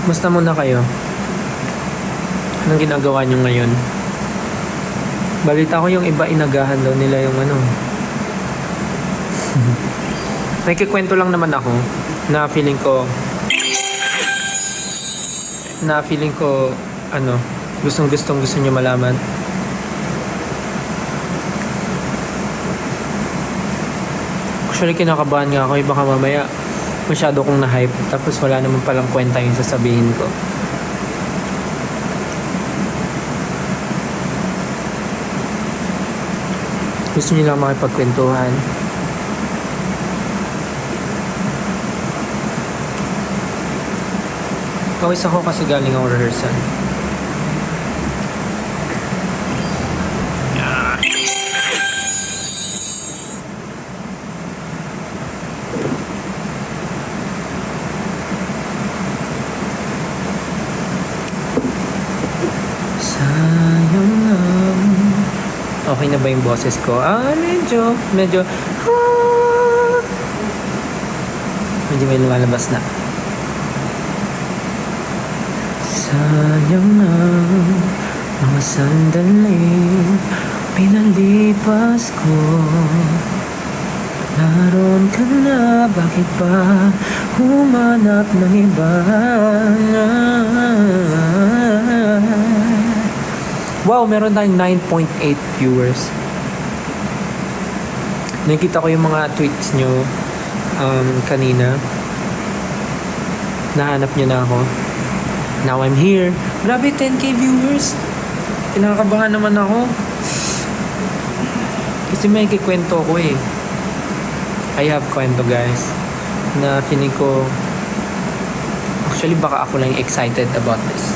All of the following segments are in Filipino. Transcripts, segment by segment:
Musta muna kayo? Anong ginagawa nyo ngayon? Balita ko yung iba inagahan daw nila yung ano. May kikwento lang naman ako na feeling ko ano, gusto nyo malaman. Actually, kinakabahan nga ako. Baka mamaya masyado kong na-hype. Tapos wala naman palang kwenta yung sasabihin ko. Gusto niyo lang makipagkwentuhan. Pawis ako kasi galing ang rehearsal. Sayang lang. Okay na ba yung boses ko? Medyo may lumalabas na. Sayang lang mga sandaling pinalipas ko. Naroon ka na, bakit ba humanap ng iba? Wow, meron tayong 9.8 viewers. Nakita ko yung mga tweets nyo kanina. Nahanap nyo na ako. Now I'm here. Grabe, 10k viewers. Kinakabahan naman ako. Kasi may kikwento ko eh. I have kwento guys. Na feeling ko, actually baka ako lang excited about this.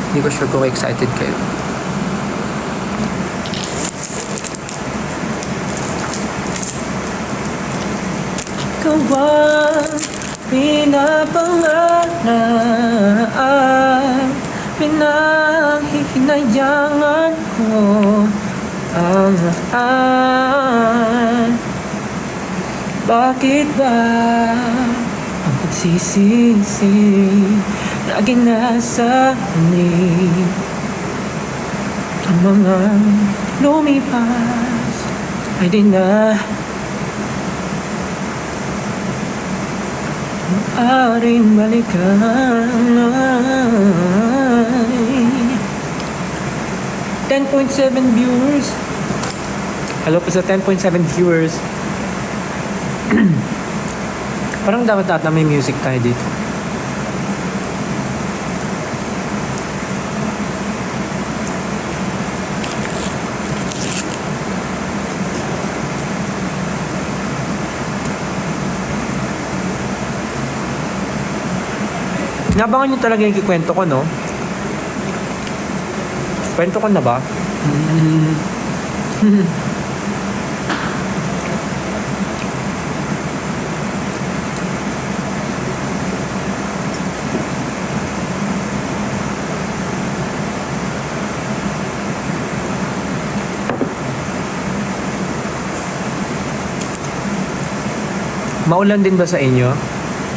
Hindi ko sure kung excited kayo. Ikaw ang pinapangarap, pinahihinayangan ko ang bakit ba ang pagsisisi laging nasa anig? Ang mga lumipas ay di na maaaring balikan. 10.7 viewers. Hello po sa 10.7 viewers. Parang dapat may music tayo dito. Nabangan nyo talaga yung kikwento ko, no? Kwento ko na ba? Maulan din ba sa inyo?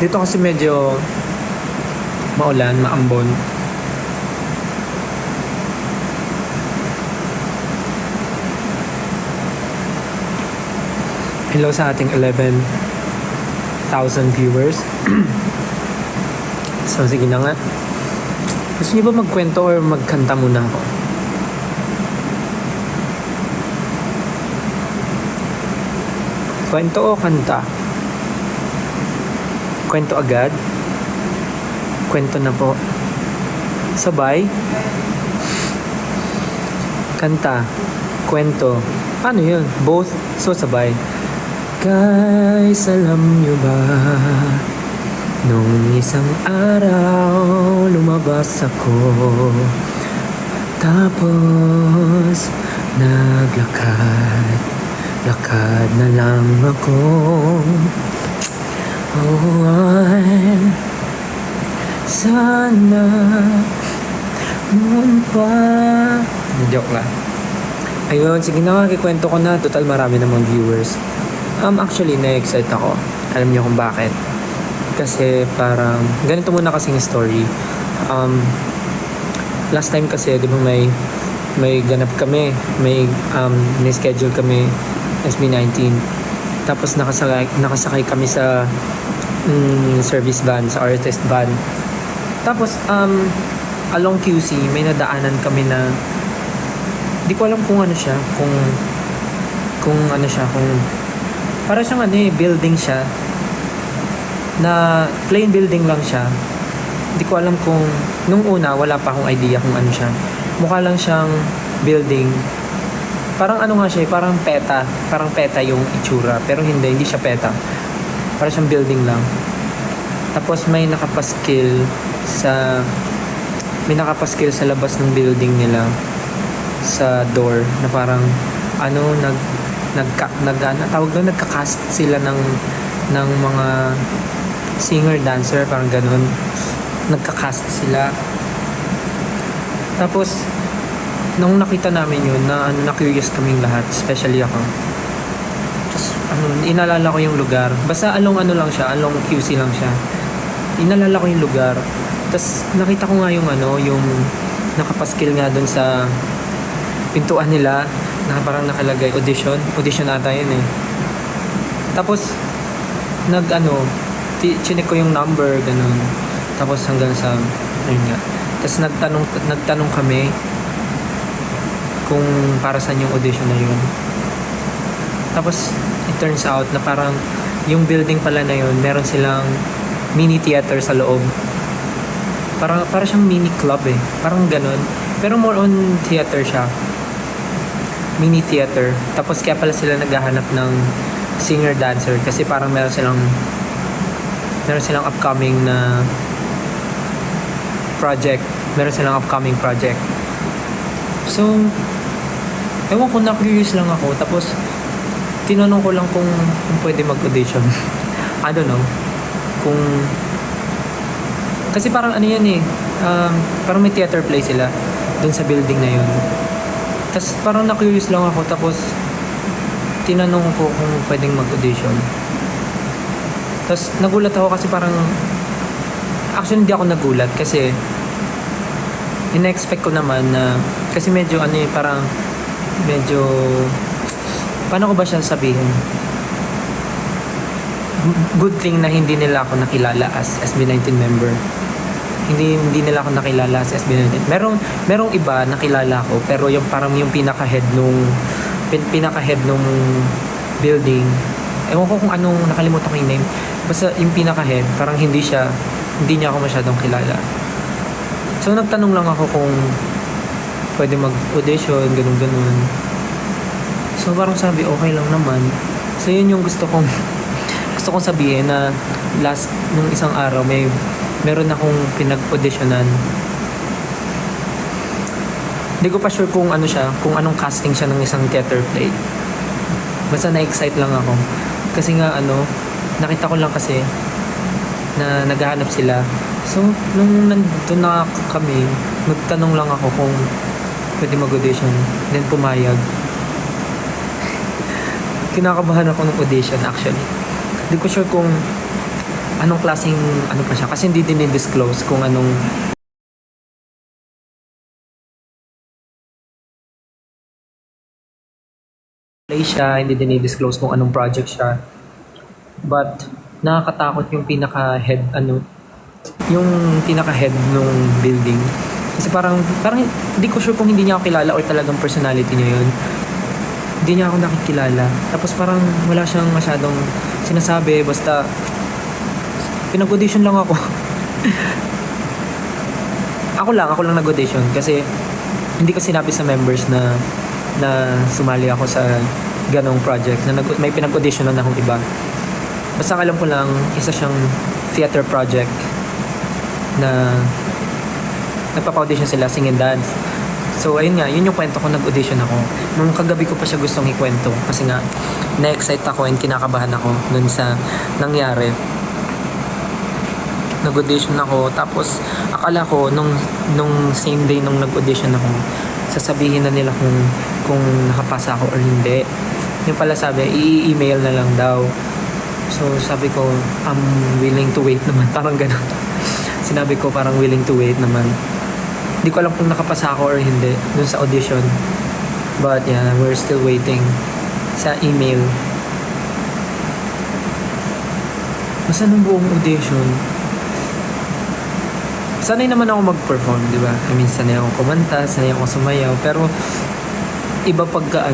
Dito kasi medyo maulan, maambon. Hello sa ating 11,000 viewers. So sige na nga. Gusto niyo ba magkwento or magkanta muna ako? Kwento o kanta? Kwento agad? Kwento na po. Sabay? Kanta? Kwento? Paano yun? Both? So sabay? Guys, alam nyo ba? Nung isang araw, lumabas ako. Tapos, naglakad. Lakad na lang ako. Sana noon pa. Joke lang. Ayun, sige na, kikwento ko na. Total marami namang viewers. Actually, na-excite ako. Alam niyo kung bakit? Kasi parang, ganito muna kasing story. Last time kasi, di ba may ganap kami, ni-schedule kami, SB19. Tapos nakasakay kami sa service van, sa artist van. Tapos, along QC, may nadaanan kami na, di ko alam kung ano siya, kung para siyang building siya, na plain building lang siya. Di ko alam kung, nung una, wala pa akong idea kung ano siya. Mukha lang siyang building. Parang nga siya, parang peta yung itsura. Pero hindi siya peta. Parang siyang building lang. Tapos may nakapaskil sa labas ng building nila sa door na parang tawag doon, nagka-cast sila ng mga singer dancer, parang ganun. Nagka-cast sila. Tapos nung nakita namin yun, na curious kaming lahat, especially ako. Tapos inalala ko yung lugar. Basta along along QC lang siya. Inalala ko yung lugar. Tapos nakita ko nga yung nakapaskil nga dun sa pintuan nila na parang nakalagay audition ata yun eh. Tapos chinek ko yung number, ganun. Tapos hanggang sa ayun nga. Tapos nagtanong kami kung para saan yung audition na yun. Tapos it turns out na parang yung building pala na yun, meron silang mini theater sa loob. Para siyang mini club eh. Parang ganun. Pero more on theater siya. Mini theater. Tapos kaya pala sila naghahanap ng singer-dancer kasi parang meron silang upcoming na project. Meron silang upcoming project. So, ewan ko, na-curious lang ako. Tapos, tinanong ko lang kung pwede mag-audition. I don't know. Kasi parang yan eh. Parang may theater play sila dun sa building na yun. Tapos parang na-curious lang ako. Tapos tinanong ko kung pwedeng mag-audition. Tapos nagulat ako kasi parang, actually hindi ako nagulat kasi ina-expect ko naman na, kasi medyo parang medyo, paano ko ba siya sabihin? Good thing na hindi nila ako nakilala as SB19 member. Hindi nila ako nakilala as SB19. Merong iba nakilala ko, pero yung parang yung pinaka-head nung building. Ewan ko kung anong, nakalimutan ko yung name. Basta yung pinaka-head, parang hindi niya ako masyadong kilala. So nagtanong lang ako kung pwede mag-audition, ganun. So parang sabi, okay lang naman. So yun yung gusto kong sabihin na nung isang araw meron akong pinag-auditionan. Hindi ko pa sure kung kung anong casting siya ng isang theater play. Basta na-excite lang ako. Kasi nga nakita ko lang kasi na naghahanap sila. So, nung nandun na kami, nagtanong lang ako kung pwede mag-audition. Then pumayag. Kinakabahan ako ng audition actually. Hindi ko sure kung anong klaseng pa siya kasi hindi din i-disclose kung anong play siya, hindi din i-disclose kung anong project siya. But nakakatakot yung pinaka-head yung pinaka-head nung building. Kasi parang hindi ko sure kung hindi niya ako kilala or talagang personality niya yun. Hindi niya ako nakikilala. Tapos parang wala siyang masyadong sinasabi, basta pinag-audition lang ako. Ako lang nag-audition kasi hindi ko sinabi sa members na sumali ako sa ganong project na may pinag-audition na akong iba. Basta alam ko lang, isa siyang theater project na nagpapa-audition sila, sing and dance. So ayun nga, yun yung kwento ko, nag-audition ako. Nung kagabi ko pa siya gustong ikwento kasi nga na-excite ako and kinakabahan ako dun sa nangyari. Nag-audition ako, tapos akala ko nung same day nung nag-audition ako, sasabihin na nila kung nakapasa ako or hindi. Yung pala sabi, i-email na lang daw. So sabi ko, I'm willing to wait naman. Parang ganun. Sinabi ko parang willing to wait naman. Hindi ko alam kung nakapasa ako or hindi dun sa audition. But yeah, we're still waiting sa email. Basta nung buong audition, sanay naman ako mag-perform, di ba? I mean, sanay ako kumanta, sanay ako sumayaw. Pero iba pagka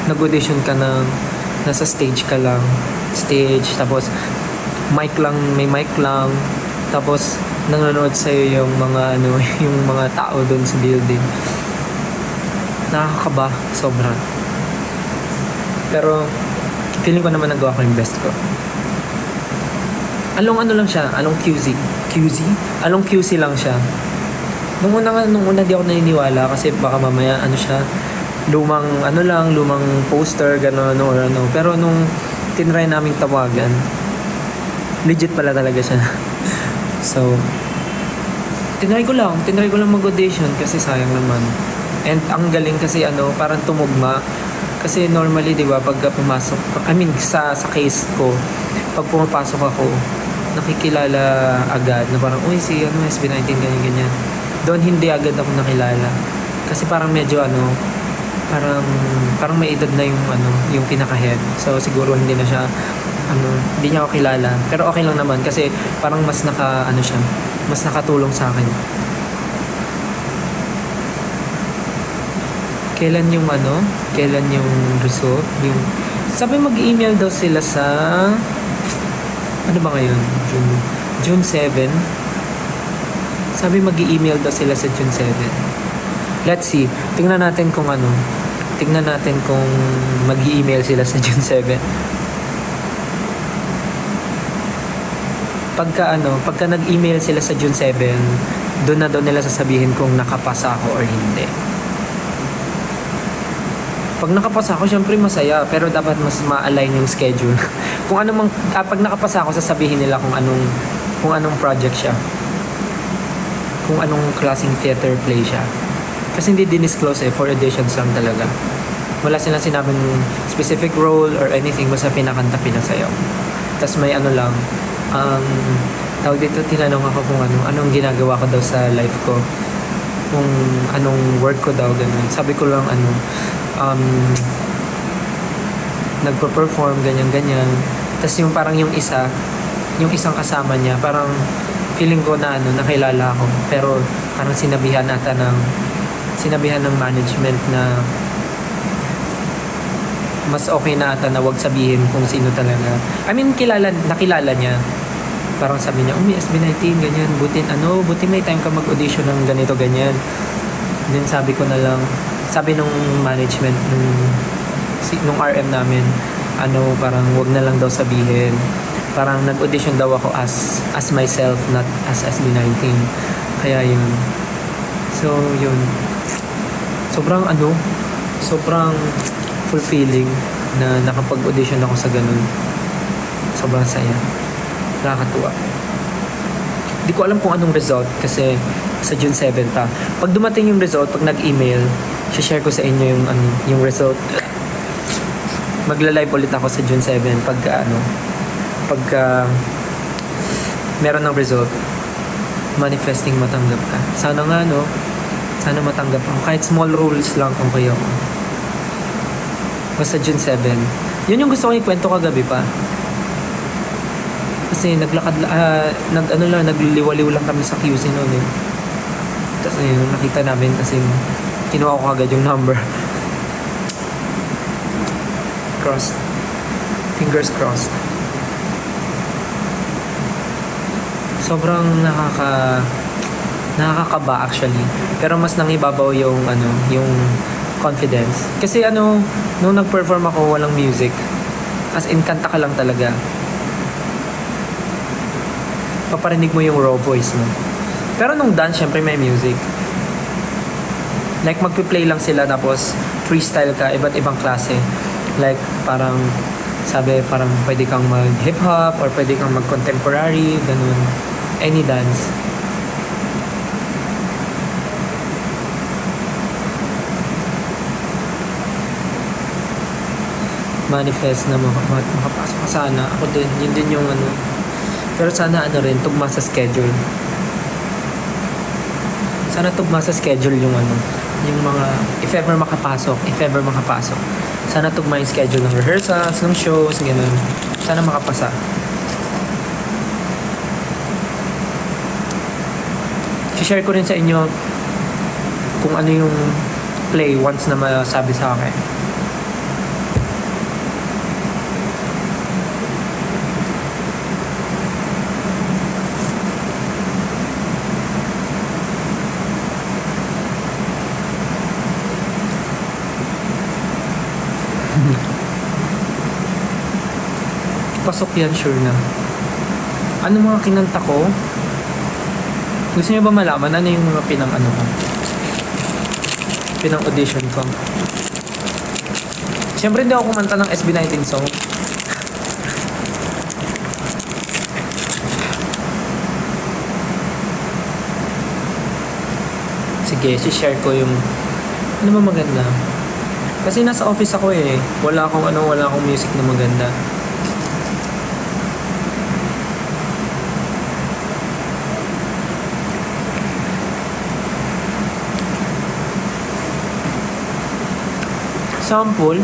nag-audition ka ng nasa stage ka lang. Stage, tapos mic lang, may mic lang. Tapos nanonood sa'yo yung mga yung mga tao doon sa building. Nakakaba, sobra. Pero feeling ko naman nagawa ko yung best ko. Along lang siya, along QC. QC? Along QC lang siya. Nung una di ako naniniwala kasi baka mamaya siya, lumang poster, gano'n or ano. Pero nung tinry naming tawagan, legit pala talaga siya. So, tinry ko lang mag-audition kasi sayang naman. And ang galing kasi parang tumugma. Kasi normally, di ba, pag pumasok, sa case ko, pag pumapasok ako, nakikilala agad na parang, uy, si SB19, ganyan. Doon hindi agad ako nakilala. Kasi parang medyo parang may edad na yung pinaka-head. So siguro hindi na siya, hindi niya ako kilala. Pero okay lang naman kasi parang mas mas nakatulong sa akin. Kailan yung result? Sabi mag-email daw sila sa, ano ba ngayon? June 7. Sabi mag-email daw sila sa June 7. Let's see. Tingnan natin kung mag-email sila sa June 7. Pagka nag-email sila sa June 7, doon na daw nila sasabihin kung nakapasa ako or hindi. Pag nakapasa ako, syempre masaya, pero dapat mas ma-align yung schedule. Pag nakapasa ako, sasabihin nila kung anong project siya. Kung anong klaseng theater play siya. Kasi hindi dinisclose for auditions lang talaga. Wala silang sinabing specific role or anything, basta pinakanta, pinasayaw. Tapos may tawag dito, tinanong ako kung anong ginagawa ko daw sa life ko. Kung anong work ko daw, ganun. Sabi ko lang nagpo-perform, ganyan. Tapos yung parang yung isang kasama niya, parang feeling ko na nakilala ako. Pero parang sinabihan ng management na mas okay na ata na wag sabihin kung sino talaga. I mean, nakilala niya. Parang sabi niya, may SB19, ganyan. Buti may time ka mag-audition ng ganito, ganyan. Then sabi ko na lang, sabi nung management, nung RM namin, parang wag na lang daw sabihin. Parang nag-audition daw ako as myself, not as SB19. Kaya yun. So, yun. Sobrang fulfilling na nakapag-audition ako sa ganun. Sobrang saya. Nakakatuwa. Di ko alam kung anong result kasi sa June 7 pa. Pag dumating yung result, pag nag-email, share ko sa inyo yung result. Magla-live ulit ako sa June 7 pagka meron ng result. Manifesting matanggap ka. Sana matanggap ako. Kahit small roles lang, okay ako. Basta June 7. Yun yung gusto kong ikwento kagabi pa. Kasi nagliliwaliw lang kami sa QC noon eh. Tapos nakita namin kasi kinuha ko agad yung number. Crossed. Fingers crossed. Sobrang nakakaba actually. Pero mas nangibabaw yung confidence. Kasi nung nag-perform ako, walang music. As in, kanta ka lang talaga. Paparinig mo yung raw voice mo. Pero nung dance, syempre may music. Like, magpi-play lang sila tapos freestyle ka, iba't ibang klase. Like, parang pwede kang mag-hip-hop or pwede kang mag-contemporary, ganun. Any dance. manifest na makapasok ka sana. Ako din, yun din yung ano. Pero sana ano rin, tugma sa schedule. Sana tugma sa schedule yung ano, yung mga, if ever makapasok. Sana tugma yung schedule ng rehearsals, ng shows, ganun. Sana makapasa. share ko rin sa inyo kung ano yung play once na masabi sa akin. Pasok yan, sure na. Ano mga kinanta ko? Gusto niyo ba malaman ano yung mga pinang audition ko? Siyempre hindi ako kumanta ng SB19 song. Sige, share ko yung ano ba maganda. Kasi nasa office ako eh. Wala akong music na maganda. Sample.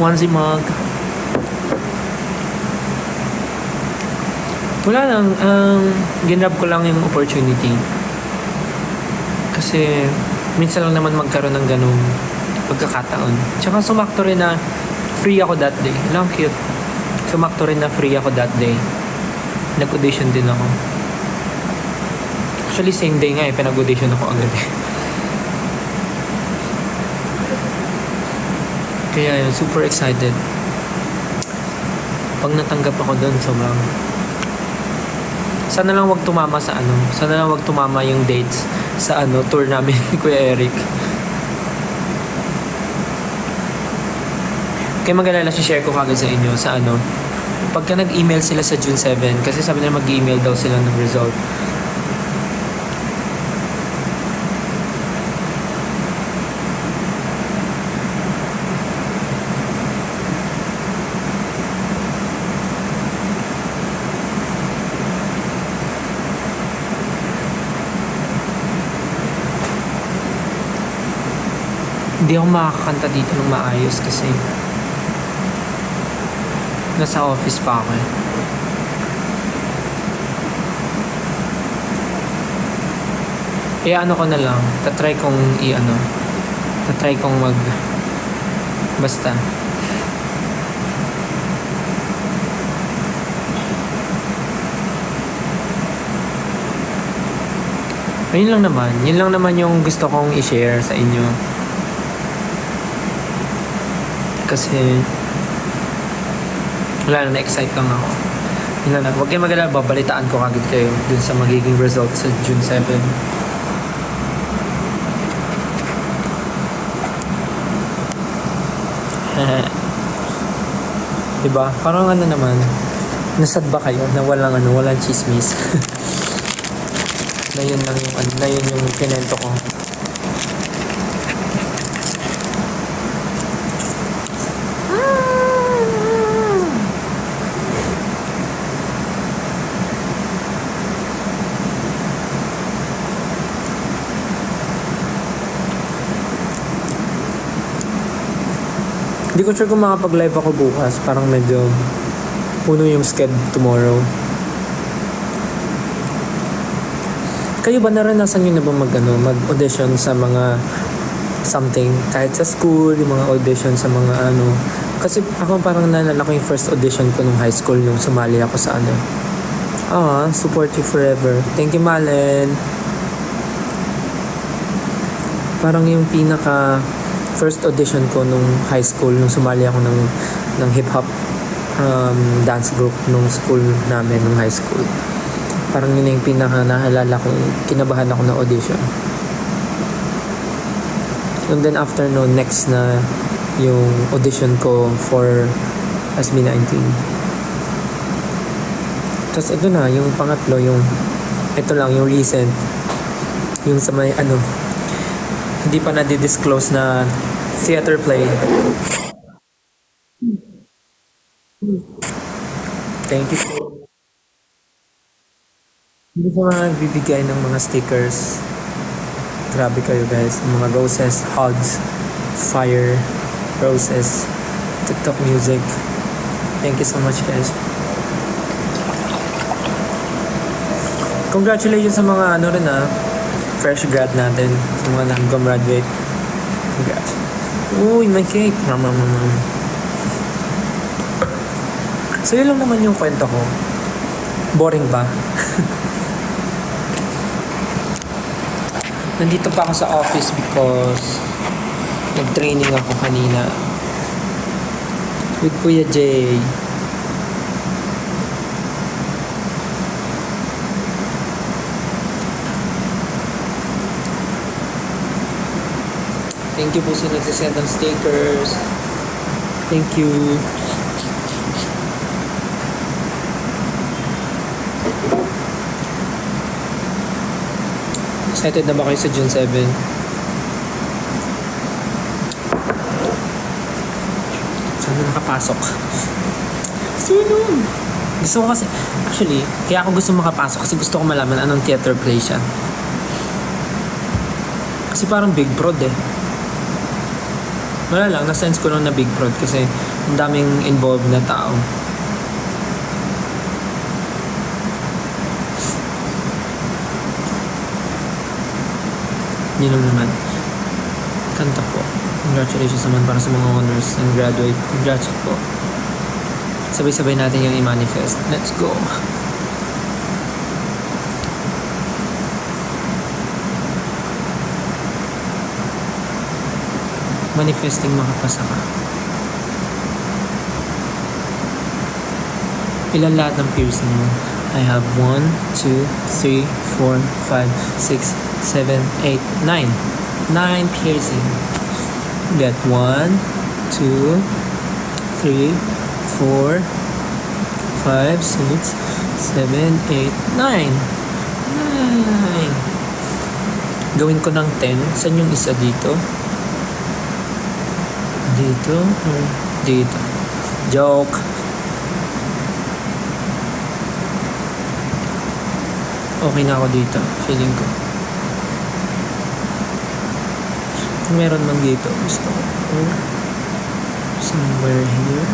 Onesie mug. Wala lang, ginrab ko lang yung opportunity. Kasi minsan lang naman magkaroon ng ganung pagkakataon. Tsaka sumakto rin na free ako that day. Alam, cute. Sumakto rin na free ako that day. Nag-audition din ako. Actually, same day nga eh. Pinag-audition ako agad eh. Kaya yun, super excited. Pag natanggap ako doon, sobrang... Sana lang wag tumama sa ano. Sana lang wag tumama yung dates sa ano tour namin ni Kuya Eric. Kaya mag-alala, share ko kagad sa inyo sa ano. Pagka nag-email sila sa June 7, kasi sabi nila mag-email daw sila ng result. Hindi ako makakanta dito ng maayos kasi nasa office pa ako eh. Ano ko na lang, tatry kong basta. Yun lang naman yung gusto kong i-share sa inyo. Kasi wala na-excite lang ako. Yun lang. Huwag kayo mag-alala, babalitaan ko kagad kayo dun sa magiging result sa June 7. Diba? Parang ano naman, nasad ba kayo na walang chismis? na yun yung kinento ko. Hindi ko sure kung makapag-live ako bukas. Parang medyo puno yung schedule tomorrow. Kayo ba naranasan nyo na ba mag-audition sa mga something? Kahit sa school, yung mga audition sa mga ano. Kasi ako parang naalala ko yung first audition ko nung high school nung sumali ako sa ano. Support you forever. Thank you, Malen. Parang yung first audition ko nung high school, nung sumali ako ng hip-hop dance group nung school namin, nung high school. Parang yun yung nahalala kong kinabahan ako ng audition. And then after no, next na yung audition ko for SB19. Tapos ito na, yung pangatlo, ito lang, yung recent, yung sa may hindi pa na-disclose na theater play. Thank you po. Hindi ko nga nagbibigay ng mga stickers. Grabe kayo guys. Mga roses, hugs, fire, roses, TikTok music. Thank you so much guys. Congratulations sa mga fresh grad natin. Sa mga nag-graduate. Congrats. Uy, my cake. So yun lang naman yung kwento ko. Boring ba? Nandito pa ako sa office because nag-training ako kanina with Kuya Jay. Thank you po sa nagsasend ng stickers. Thank you. Excited na ba kayo sa June 7? Sana nakapasok. Soon! Gusto ko kasi, actually, kaya ako gusto makapasok kasi gusto ko malaman anong theater play siya. Kasi parang big prod eh. Wala lang, na-sense ko lang na big prod kasi ang daming involved na tao. Yun lang naman. Kanta po. Congratulations naman para sa mga honors and graduate. Congrats po. Sabay-sabay natin yung i-manifest. Let's go. Manifesting makapasa ka. Ilan lahat ng piercing mo? I have 1, 2, 3, 4, 5, 6, 7, 8, 9. 9 piercing. Get 1, 2, 3, 4, 5, 6, 7, 8, 9. 9. Gawin ko ng 10. Saan yung isa dito? Dito or dito? Joke. Okay na ako dito. Feeling ko. Kung meron man dito, gusto ko. Or somewhere here.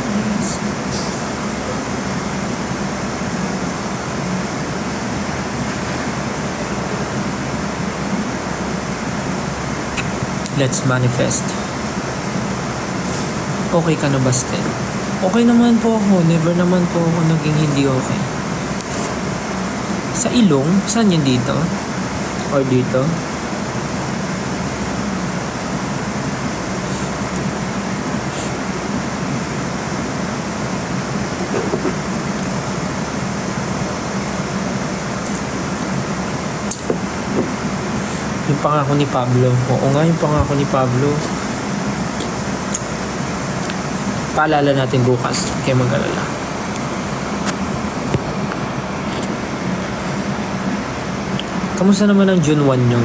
Let's manifest. Okay ka na ba, Stel? Okay naman po ako. Never naman po ako naging hindi okay. Sa ilong? Saan yun dito? Or dito? Yung pangako ni Pablo. Oo nga, yung pangako ni Pablo. Paalala natin bukas. Kaya mag-alala. Kamusta naman ang June 1 nyo?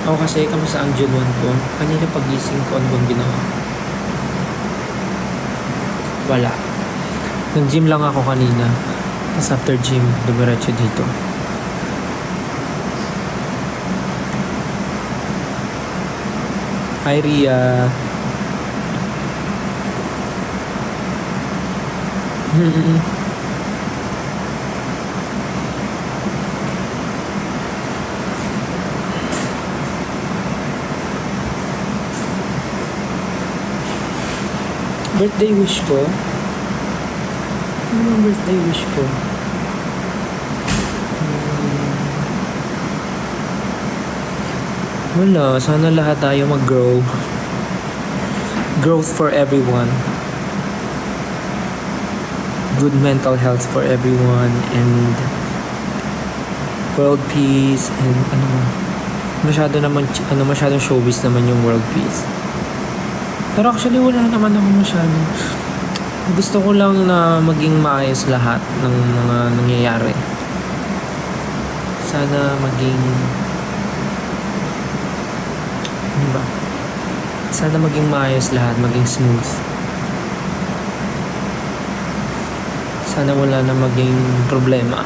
Ako kasi, kamusta ang June 1 ko? Kanina pagising ko, ano bang ginawa? Wala. Nag-gym lang ako kanina. Tapos after gym, dumiretso dito. Hi, Ria. Birthday wish ko? Ano ang birthday wish ko? Wala. Sana lahat tayo mag-grow. Growth for everyone. Good mental health for everyone. And world peace. And ano mo. masyadong showbiz naman yung world peace. Pero actually wala naman ako masyado. Gusto ko lang na maging maayos lahat ng mga nangyayari. Sana maging ano ba? Sana maging maayos lahat, maging smooth. Sana wala na maging problema.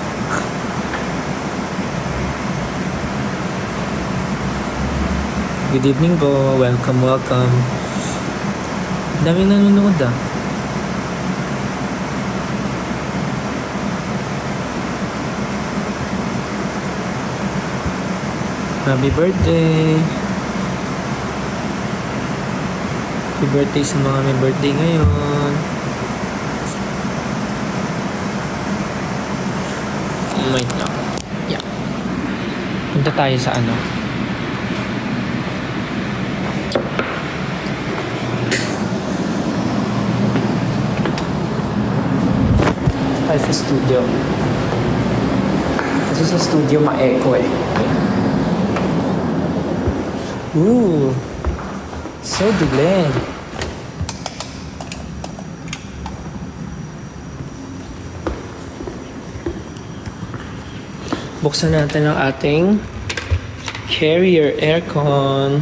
Good evening po. Welcome, welcome. Daming nanonood ah. Happy birthday. Happy birthday sa mga may birthday ngayon. Wait lang. Yeah. Punta tayo sa ano. Tayo sa studio. Kasi sa studio ma-echo eh. Ooh. So dilim. Buksan natin ang ating carrier aircon.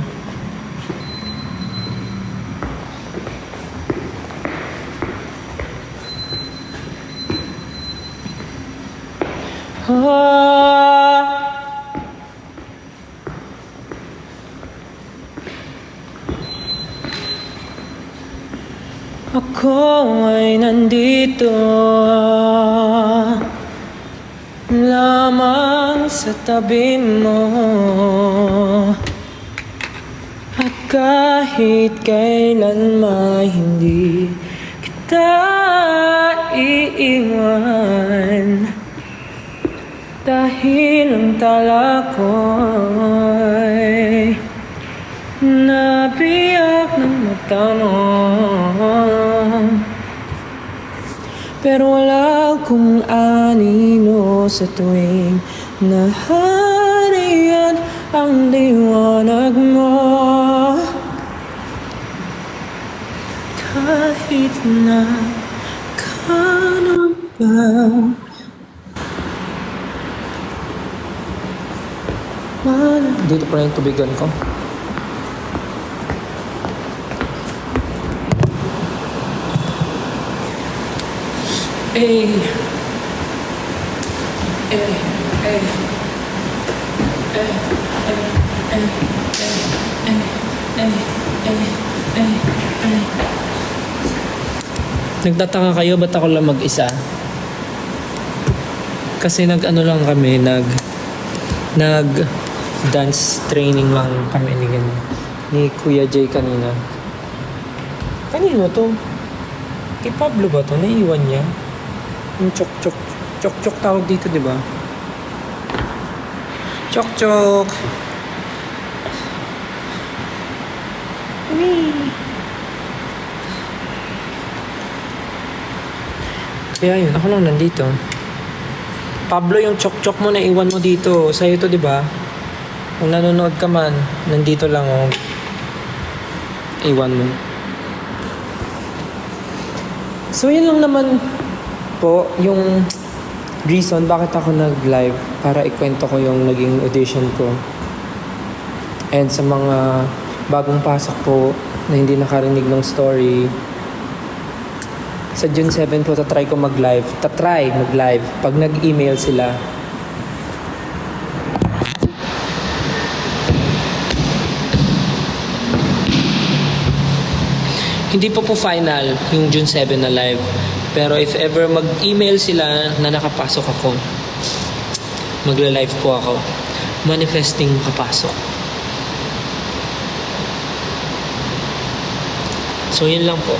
Ako ay nandito lamang sa tabi mo, at kahit kailanman hindi kita iiwan, dahil ang tala ko'y nabiyak ng mata mo. Pero wala akong anino sa tuwing nahariyan ang liwanag mo. Kahit na kano ba, dito pa rin yung tubigan ko. Hey. Hey. Hey. Hey. Hey. Hey. Hey. Hey. Hey. Hey. Hey. Nagtataka kayo ba't ako lang mag-isa? Kasi nag-ano lang kami, nag dance training lang kami ni Kuya Jay kanina. Kanino to? Kay Pablo ba to? Naiiwan niya? Yung chok-chok. Chok-chok tawag dito, di ba? Chok-chok! Kaya yun, ako lang nandito. Pablo, yung chok-chok mo naiwan mo dito. Sa'yo to, di ba? Kung nanonood ka man, nandito lang oh. Iwan mo. So, yun lang naman po yung reason bakit ako nag-live, para ikwento ko yung naging audition ko. And sa mga bagong pasok po na hindi nakarinig ng story, sa June 7 po tatry ko mag-live. Pag nag-email sila. Hindi pa po final yung June 7 na live. Pero if ever mag-email sila na nakapasok ako, magla-live po ako. Manifesting makapasok. So yun lang po.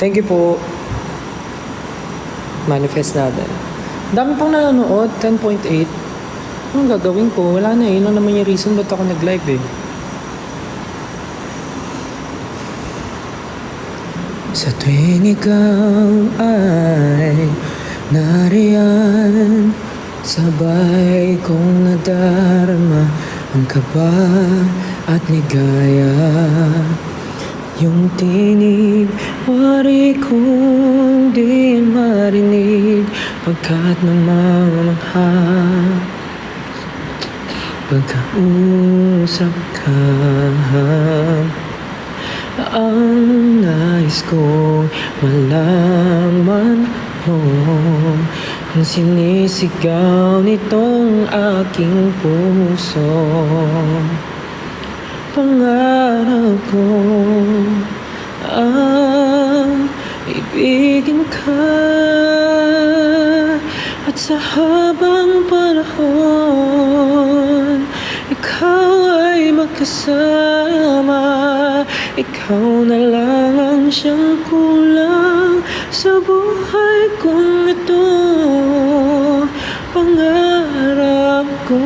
Thank you po. Manifest natin. Dami pang nanonood, 10.8. Anong gagawin ko? Wala na eh. Yun lang naman yung reason ba't ako nag-live eh. Sa tuwing ikaw ay nariyan, sabay kong nadarama ang kaba at ligaya. Yung tinig, wari kong di marinig, pagkat namamangha pagkausap ka. Ang nais ko malaman mo ang sinisigaw nitong aking puso. Pangarap ko ang ibigin ka, at sa habang panahon ikaw ay magkasama. Ikaw na lang ang siyang kulang sa buhay kong ito. Pangarap ko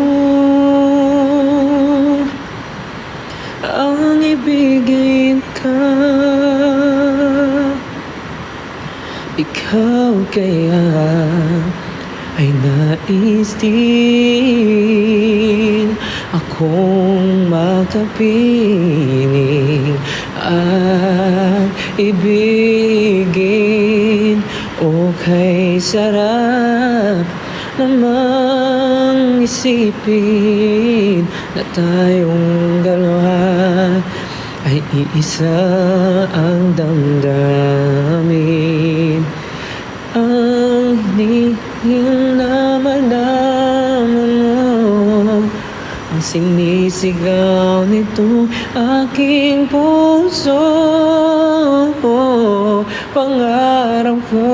ang ibigin ka. Ikaw kaya ay nais din akong makapiling at ibigin. O kay sarap namang isipin na tayong dalawa ay iisa ang damdamin. Ang hinihing na malaman mo ang sinisigaw nito aking puso. Pangarap ko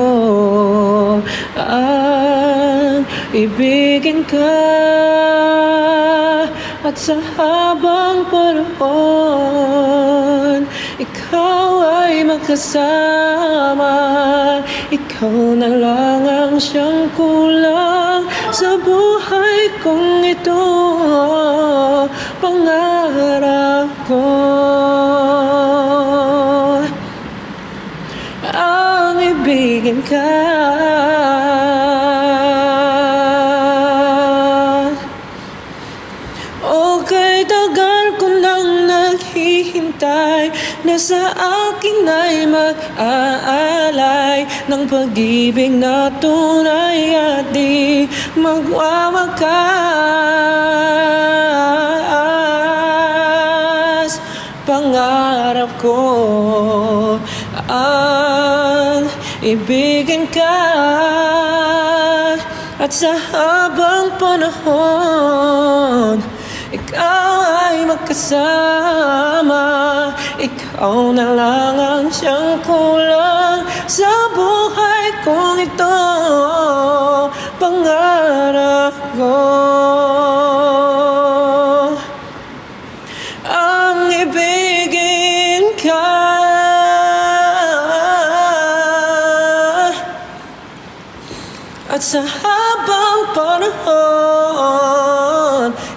ang ibigin ka, at sa habang panahon ikaw ay magkasama. Ikaw na lang ang siyang kulang sa buhay kong ito. Pangarap ko ang ibigin ka, okay, tagal ko nang naghihintay na sa akin ay mag-aalay ng pag-ibig na tunay at di magwawakas. Pangarap ko ang ibigin ka, at sa habang panahon ikaw ay magkasama. Ikaw na lang ang siyang kulang sa buhay kong ito. Pangarap ko ang ibigin ka, at sa habang panahon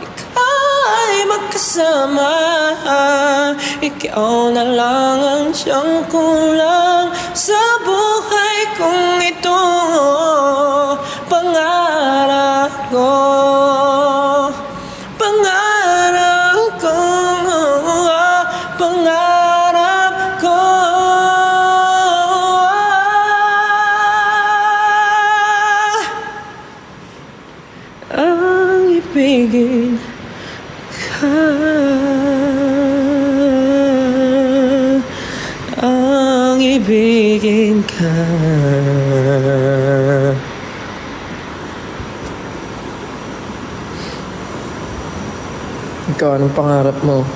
ikaw ay magkasama. Ikaw na lang ang siyang kulang sa buhay kong ito. Pangarap ko, pangarap ko, pangarap ko ang ibigin ka, ang ibigin ka. Ikaw, anong pangarap mo?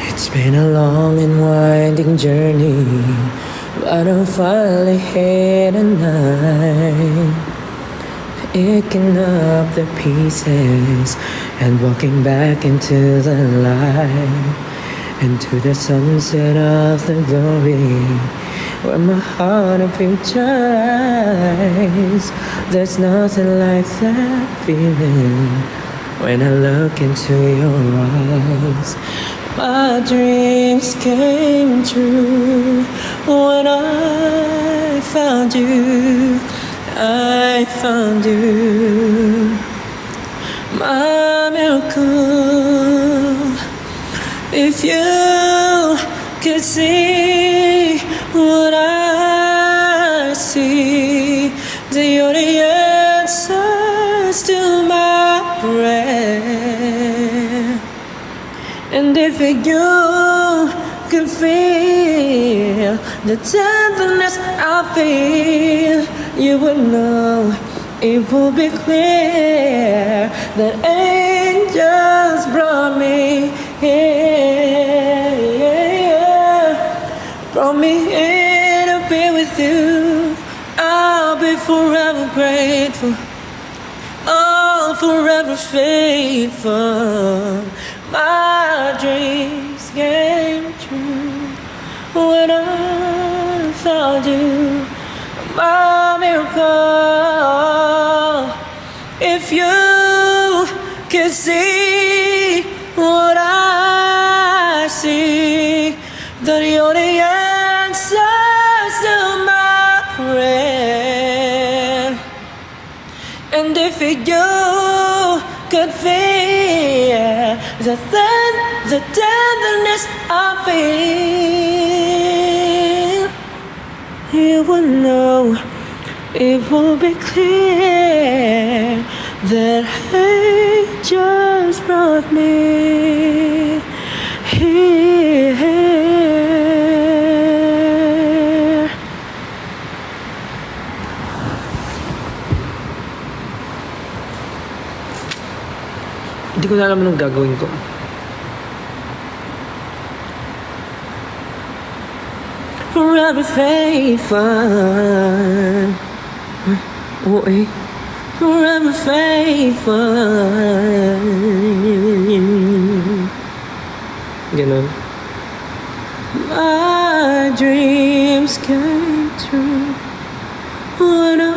It's been a long and winding journey, but I'm finally here tonight. picking up the pieces and walking back into the light, into the sunset of the glory, where my heart and future lies. There's nothing like that feeling when I look into your eyes. My dreams came true when I found you. I found you, my miracle. If you could see what I see, then you're the answers to my prayer. And if you could feel the tenderness I feel, you would know, it would be clear that angels brought me here, brought me here to be with you. I'll be forever grateful, oh, forever faithful. My dreams came true when I found you, my miracle. If you could see what I see, then you're the answers to my prayer. And if you could feel the tenderness I feel, you would know, it will be clear that angels brought me here. Hindi ko na alam anong gagawin ko. Forever faithful. Oo eh. Forever faithful. Ganon. My dreams came true when I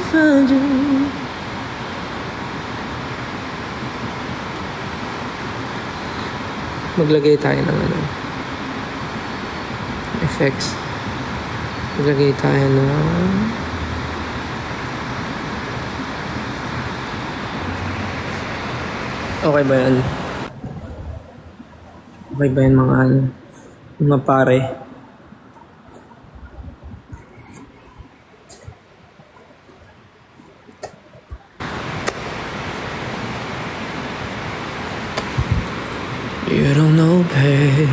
found you. Maglagay tayo ng effects. Maglagay tayo ng okay ba yan? Okay ba yan mga pare? You don't know, babe,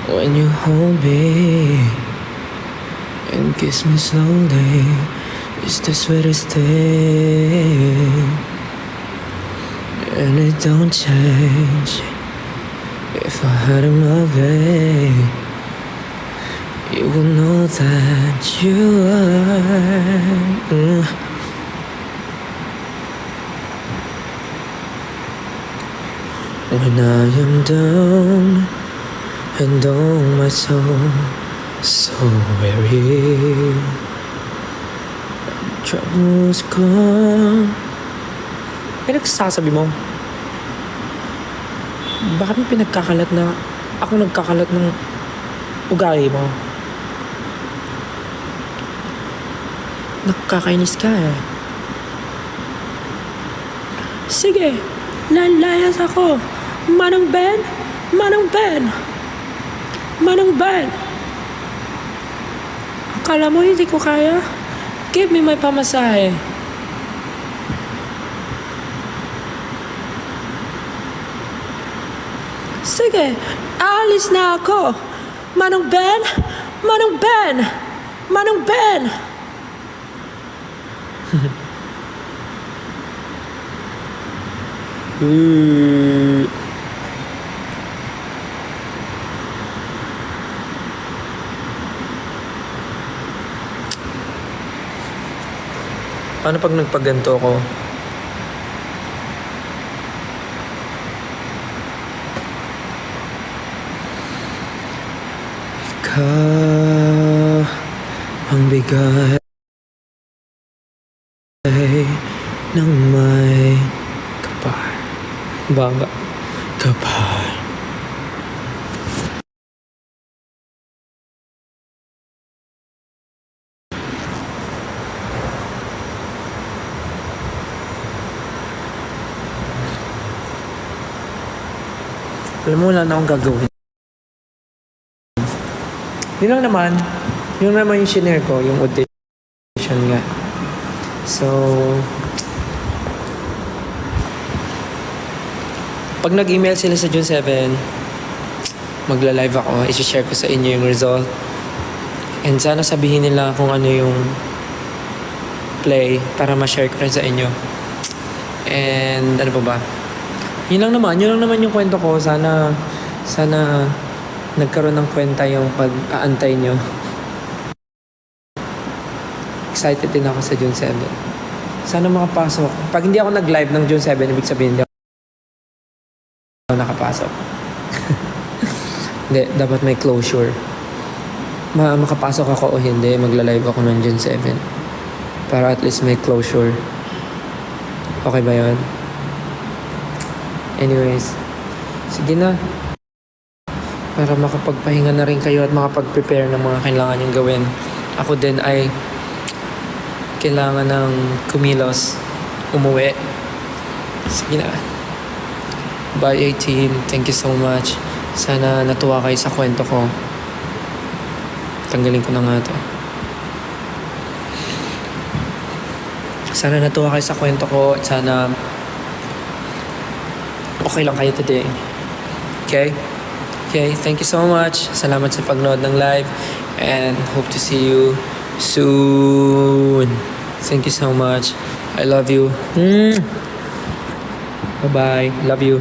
when you hold me and kiss me slowly, it's the sweetest thing. And it don't change if I had it my way. You will know that you are. When I am down and oh my soul so weary, troubles come. May nagsasabi mo, bakit mo pinagkakalat na ako nagkakalat ng ugali mo? Nakakainis ka eh. Sige, lalayas ako. Manong Ben! Manong Ben! Manong Ben! Akala mo hindi ko kaya? Give me my pamasahe. Sige, aalis na ako. Manong Ben! Manong Ben! Manong Ben! Paano pag nagpaganto ko? Ikaw ang bigay ng may kapal. Baba. Kapal. Alam mo, wala na akong gagawin. Yun naman yung shinare ko, yung audition nga. So, pag nag-email sila sa June 7, magla-live ako, i-share ko sa inyo yung result. And sana sabihin nila kung ano yung play para ma-share ko rin sa inyo. And ano pa ba? Yun lang naman yung kwento ko. Sana nagkaroon ng kwenta yung pag-aantay nyo. Excited din ako sa June 7. Sana makapasok. Pag hindi ako nag-live ng June 7, ibig sabihin hindi ako nakapasok. Hindi, dapat may closure. Makapasok ako o hindi, magla-live ako ng June 7. Para at least may closure. Okay ba yun? Anyways, sige na. Para makapagpahinga na rin kayo at makapag-prepare ng mga kailangan niyong gawin. Ako din ay kailangan ng kumilos, umuwi. Sige na. Bye 18. Thank you so much. Sana natuwa kayo sa kwento ko. Tanggalin ko na nga to. Sana natuwa kayo sa kwento ko at sana okay lang kayo today. Okay? Okay, thank you so much. Salamat sa pagnood ng live and hope to see you soon. Thank you so much. I love you. Bye-bye. Love you.